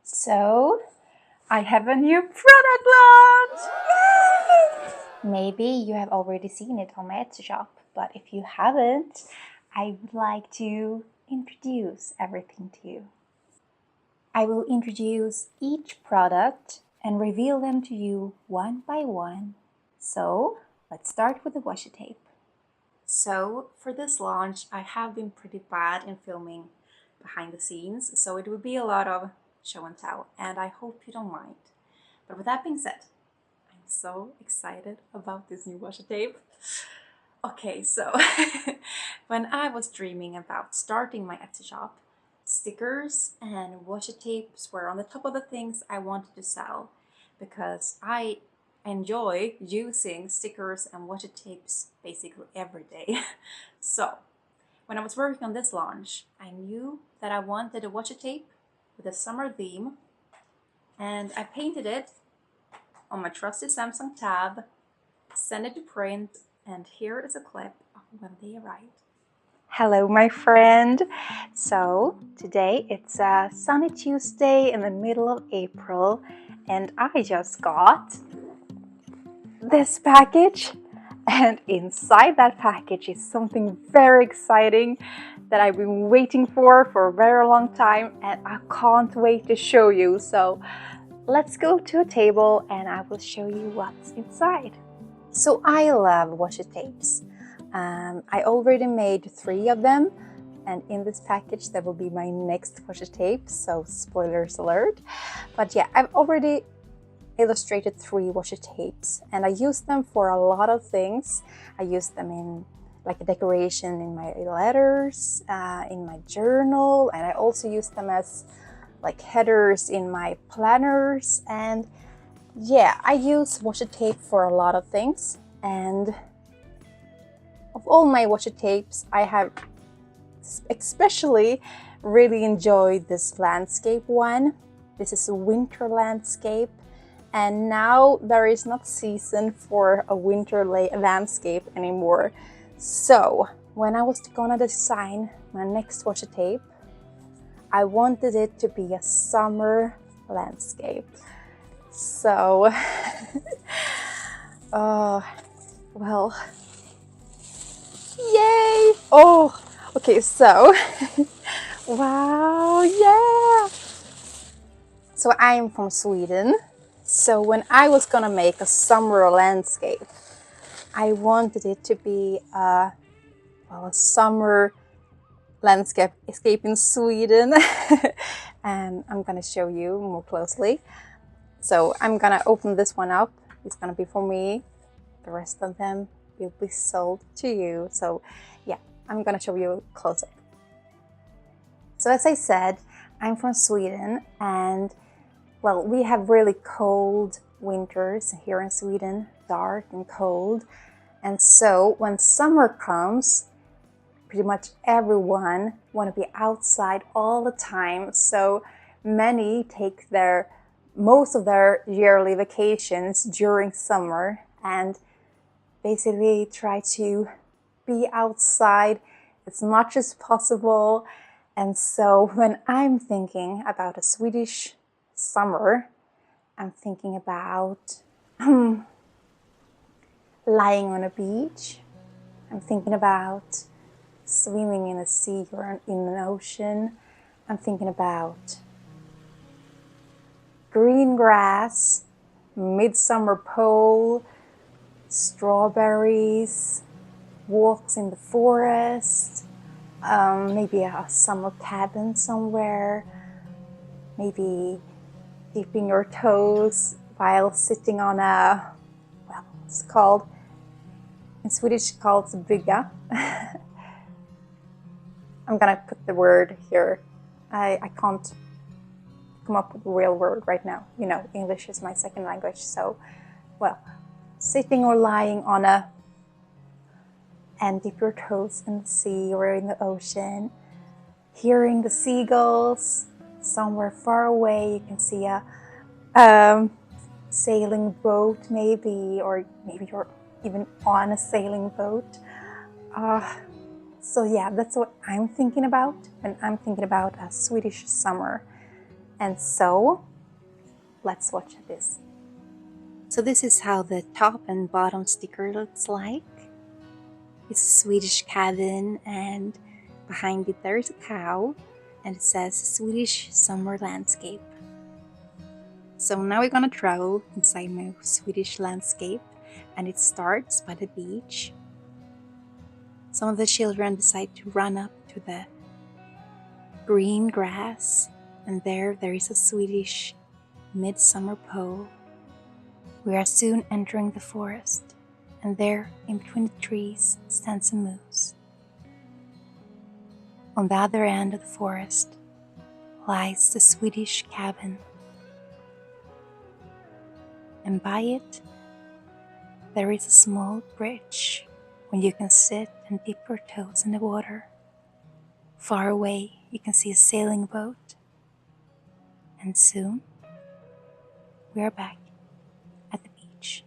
So, I have a new product launch! Yay! Maybe you have already seen it on my Etsy shop, but if you haven't, I would like to introduce everything to you. I will introduce each product and reveal them to you one by one. So, let's start with the washi tape. So, for this launch, I have been pretty bad in filming behind the scenes, so it will be a lot of show and tell, and I hope you don't mind. But with that being said, I'm so excited about this new washi tape. Okay, so when I was dreaming about starting my Etsy shop, stickers and washi tapes were on the top of the things I wanted to sell because I enjoy using stickers and washi tapes basically every day. So when I was working on this launch, I knew that I wanted a washi tape with a summer theme, and I painted it on my trusty Samsung tab, sent it to print, and here is a clip of when they arrived. Hello, my friend. So today it's a sunny Tuesday in the middle of April, and I just got this package, and inside that package is something very exciting that I've been waiting for a very long time, and I can't wait to show you. So let's go to a table and I will show you what's inside. So I love washi tapes. I already made 3 of them, and in this package there will be my next washi tape, so spoilers alert. But yeah, I've already illustrated 3 washi tapes, and I use them for a lot of things. I use them in like a decoration in my letters, in my journal, and I also use them as like headers in my planners. And yeah, I use washi tape for a lot of things, and of all my washi tapes, I have especially really enjoyed this landscape one. This is a winter landscape, and now there is not season for a winter landscape anymore. So when I was gonna design my next washi tape, I wanted it to be a summer landscape. So, well, yay! Oh, okay, so, wow, yeah! So I'm from Sweden. So when I was gonna make a summer landscape, I wanted it to be a summer landscape in Sweden. And I'm gonna show you more closely. So I'm gonna open this one up. It's gonna be for me. The rest of them will be sold to you. So yeah, I'm gonna show you close up. So as I said, I'm from Sweden, and well, we have really cold winters here in Sweden, dark and cold. And so when summer comes, pretty much everyone want to be outside all the time. So many take most of their yearly vacations during summer and basically try to be outside as much as possible. And so when I'm thinking about a Swedish summer, I'm thinking about lying on a beach. I'm thinking about swimming in a sea or in an ocean. I'm thinking about green grass, midsummer pole, strawberries, walks in the forest, maybe a summer cabin somewhere, maybe dipping your toes while sitting on a, well, it's called, in Swedish called brygga. I'm gonna put the word here. I can't come up with a real word right now. You know, English is my second language, so, well, sitting or lying on a, and dip your toes in the sea or in the ocean, hearing the seagulls. Somewhere far away you can see a sailing boat maybe, or maybe you're even on a sailing boat. So yeah, that's what I'm thinking about when I'm thinking about a Swedish summer. And so, let's watch this. So this is how the top and bottom sticker looks like. It's a Swedish cabin, and behind it there's a cow, and it says Swedish summer landscape. So now we're gonna travel inside my Swedish landscape, and it starts by the beach. Some of the children decide to run up to the green grass, and there is a Swedish midsummer pole. We are soon entering the forest, and there, in between the trees, stands a moose. On the other end of the forest lies the Swedish cabin, and by it there is a small bridge where you can sit and dip your toes in the water. Far away you can see a sailing boat, and soon we are back at the beach.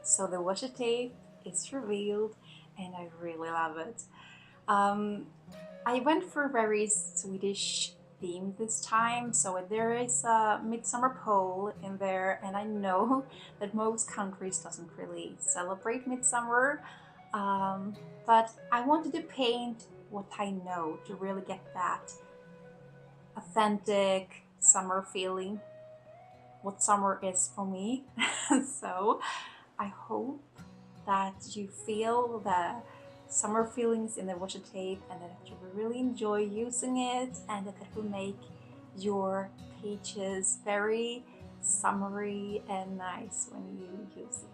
So the washi tape is revealed, and I really love it. I went for very Swedish theme this time, so there is a midsummer pole in there, and I know that most countries doesn't really celebrate midsummer, but I wanted to paint what I know to really get that authentic summer feeling, what summer is for me. So I hope that you feel the summer feelings in the washi tape, and that you will really enjoy using it, and that it will make your pages very summery and nice when you use it.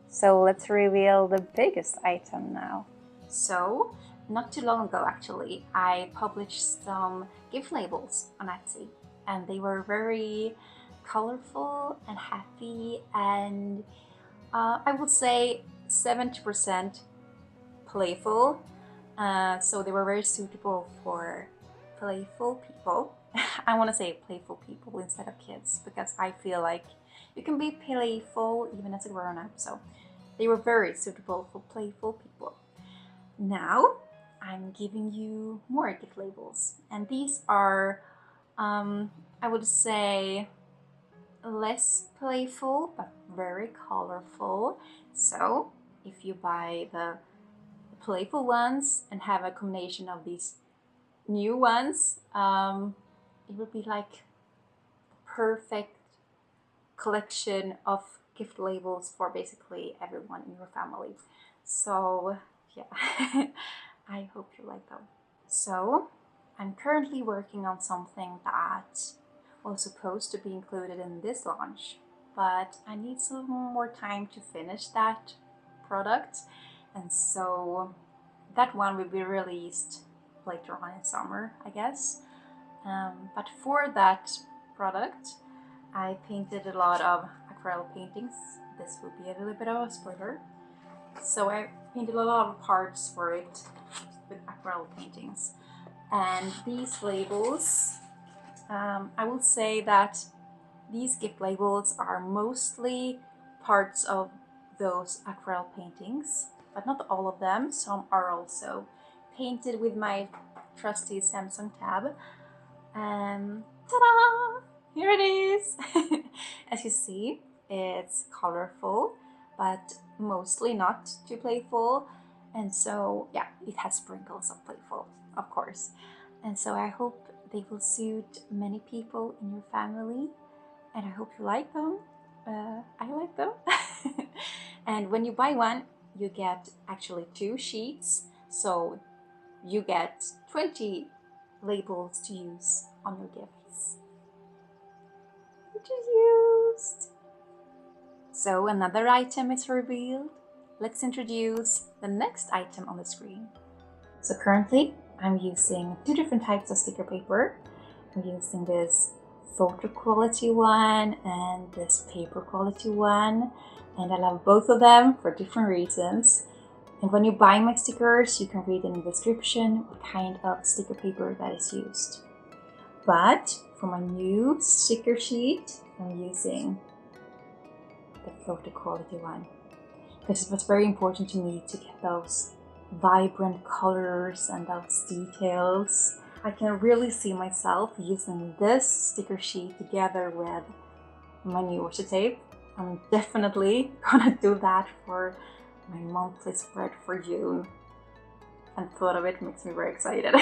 So let's reveal the biggest item now. So, not too long ago actually, I published some gift labels on Etsy, and they were very colorful and happy, and I would say 70% playful, so they were very suitable for playful people. I want to say playful people instead of kids, because I feel like you can be playful even as a grown-up, so they were very suitable for playful people. Now I'm giving you more gift labels, and these are I would say less playful but very colorful. So if you buy the playful ones and have a combination of these new ones, it would be like a perfect collection of gift labels for basically everyone in your family. So yeah, I hope you like them. So I'm currently working on something that was supposed to be included in this launch, but I need some more time to finish that product, and so that one will be released later on in summer, I guess. But for that product, I painted a lot of aquarelle paintings. This would be a little bit of a spoiler. So I painted a lot of parts for it with aquarelle paintings. And these labels, I will say that these gift labels are mostly parts of those aquarelle paintings, but not all of them. Some are also painted with my trusty Samsung tab. Ta-da! Here it is! As you see, it's colorful, but mostly not too playful. And so, yeah, it has sprinkles of playful, of course. And so I hope they will suit many people in your family, and I hope you like them. I like them. And when you buy one, you get actually 2 sheets, so you get 20 labels to use on your gifts, which is used. So another item is revealed. Let's introduce the next item on the screen. So currently I'm using 2 different types of sticker paper. I'm using this photo quality one and this paper quality one, and I love both of them for different reasons. And when you buy my stickers, you can read in the description what kind of sticker paper that is used. But for my new sticker sheet, I'm using the photo quality one, because it was very important to me to get those vibrant colors and those details. I can really see myself using this sticker sheet together with my new washi tape. I'm definitely gonna do that for my monthly spread for June. And thought of it makes me very excited.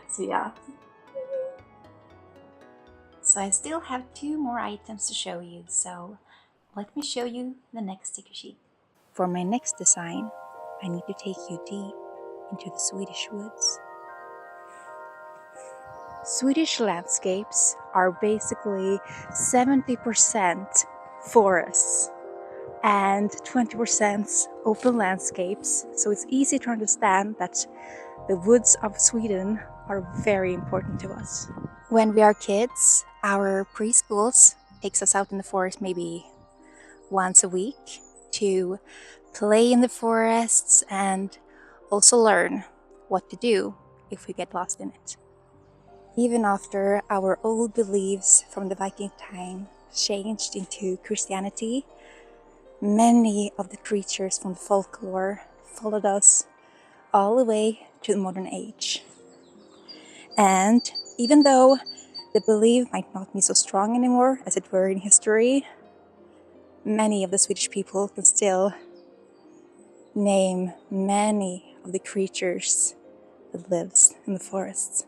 So yeah. So I still have 2 more items to show you, so let me show you the next sticker sheet. For my next design, I need to take you deep into the Swedish woods. Swedish landscapes are basically 70% forests and 20% open landscapes, so it's easy to understand that the woods of Sweden are very important to us. When we are kids, our preschools takes us out in the forest maybe once a week to play in the forests and also learn what to do if we get lost in it. Even after our old beliefs from the Viking time changed into Christianity, many of the creatures from the folklore followed us all the way to the modern age. And even though the belief might not be so strong anymore as it were in history, many of the Swedish people can still name many of the creatures that lives in the forests.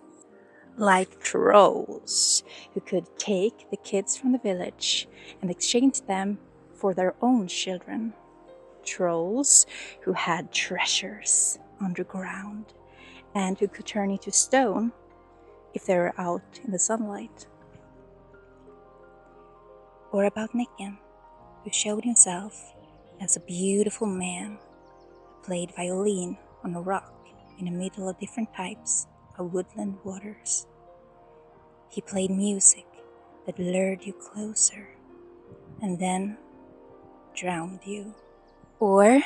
Like trolls, who could take the kids from the village and exchange them for their own children. Trolls who had treasures underground and who could turn into stone if they were out in the sunlight. Or about Nicken, who showed himself as a beautiful man who played violin on a rock in the middle of different types of woodland waters. He played music that lured you closer and then drowned you. Or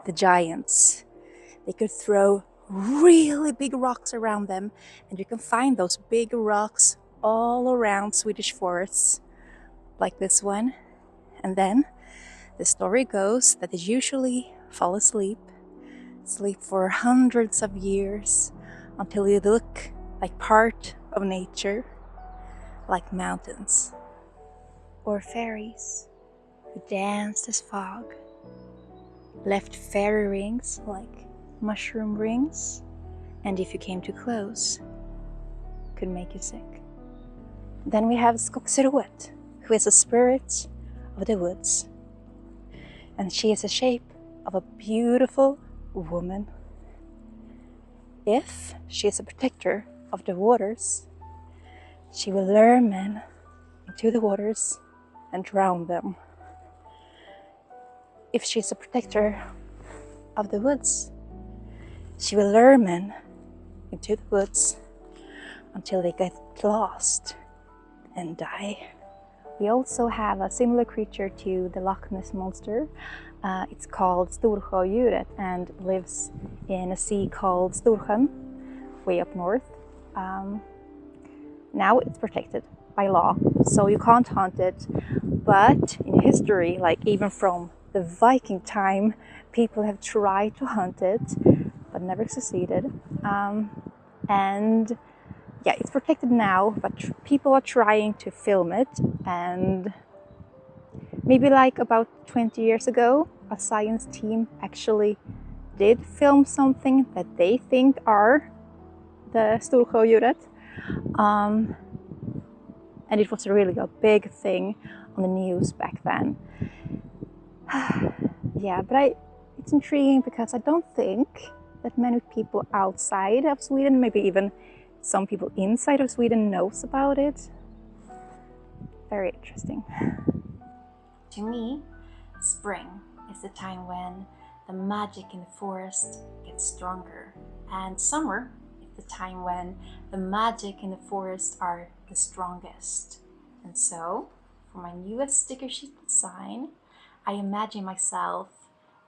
the giants. They could throw really big rocks around them, and you can find those big rocks all around Swedish forests, like this one. And then the story goes that they usually fall asleep for hundreds of years until they look like part of nature, like mountains. Or fairies who danced as fog, left fairy rings like mushroom rings, and if you came too close, could make you sick. Then we have Skogsrået, who is a spirit of the woods, and she is the shape of a beautiful woman. If she is a protector of the waters, she will lure men into the waters and drown them. If she is a protector of the woods, she will lure men into the woods until they get lost and die. We also have a similar creature to the Loch Ness Monster. It's called Storsjöodjuret and lives in a sea called Storsjön, way up north. Now it's protected by law, so you can't hunt it. But in history, like even from the Viking time, people have tried to hunt it, but never succeeded. And yeah, it's protected now, but people are trying to film it. And maybe like about 20 years ago, a science team actually did film something that they think are the Storsjöodjuret. And it was really a big thing on the news back then. Yeah, but it's intriguing because I don't think that many people outside of Sweden, maybe even some people inside of Sweden, knows about it. Very interesting. To me, spring is the time when the magic in the forest gets stronger, and summer is the time when the magic in the forest are the strongest. And so, for my newest sticker sheet design, I imagine myself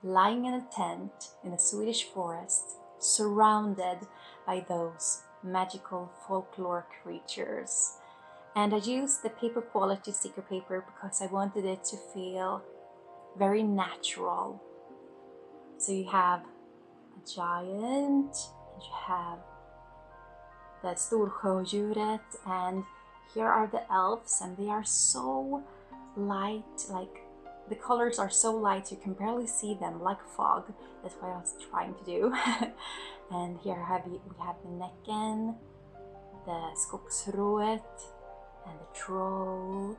lying in a tent in a Swedish forest, surrounded by those magical folklore creatures. And I used the paper quality sticker paper because I wanted it to feel very natural. So you have a giant, and you have the Storsjödjuret, and here are the elves, and they are so light, like the colors are so light you can barely see them, like fog. That's what I was trying to do. And here we have the Näcken, the Skogsrået, and the Troll.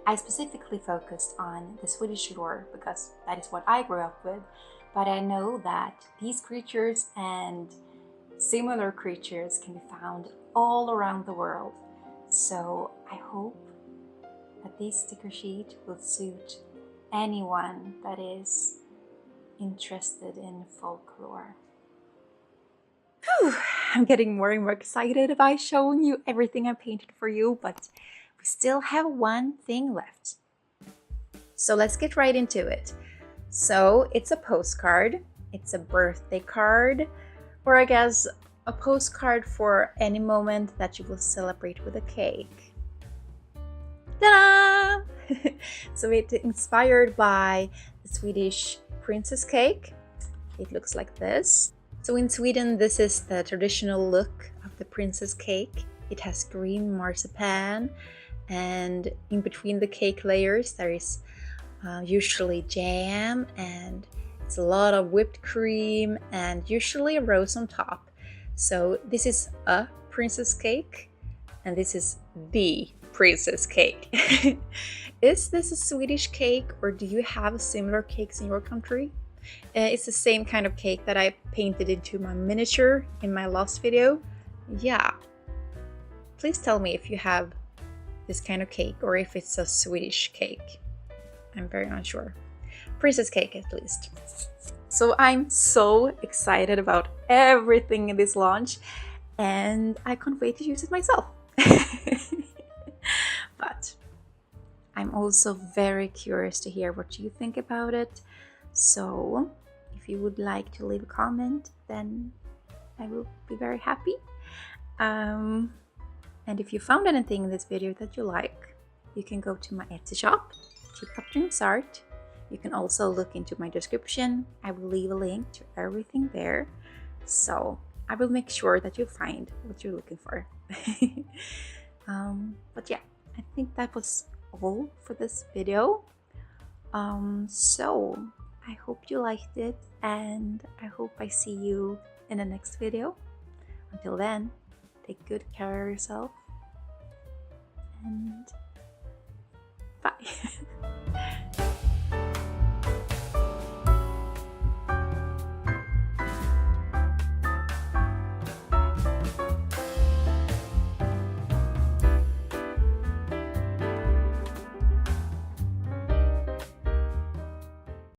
I specifically focused on the Swedish lore because that is what I grew up with, but I know that these creatures and similar creatures can be found all around the world. So I hope that this sticker sheet will suit anyone that is interested in folklore. Whew, I'm getting more and more excited by showing you everything I painted for you, but we still have one thing left. So let's get right into it. So it's a postcard, it's a birthday card, or I guess a postcard for any moment that you will celebrate with a cake. Ta-da! So it's inspired by the Swedish princess cake. It looks like this. So in Sweden, this is the traditional look of the princess cake. It has green marzipan, and in between the cake layers there is usually jam, and it's a lot of whipped cream and usually a rose on top. So this is a princess cake, and this is the princess cake. Is this a Swedish cake, or do you have similar cakes in your country? It's the same kind of cake that I painted into my miniature in my last video. Yeah. Please tell me if you have this kind of cake or if it's a Swedish cake. I'm very unsure. Princess cake at least. So I'm so excited about everything in this launch, and I can't wait to use it myself. But I'm also very curious to hear what you think about it. So if you would like to leave a comment, then I will be very happy. And if you found anything in this video that you like, you can go to my Etsy shop, Teacup Art. You can also look into my description. I will leave a link to everything there. So I will make sure that you find what you're looking for. But yeah, I think that was all for this video. So I hope you liked it, and I hope I see you in the next video. Until then, take good care of yourself, and bye.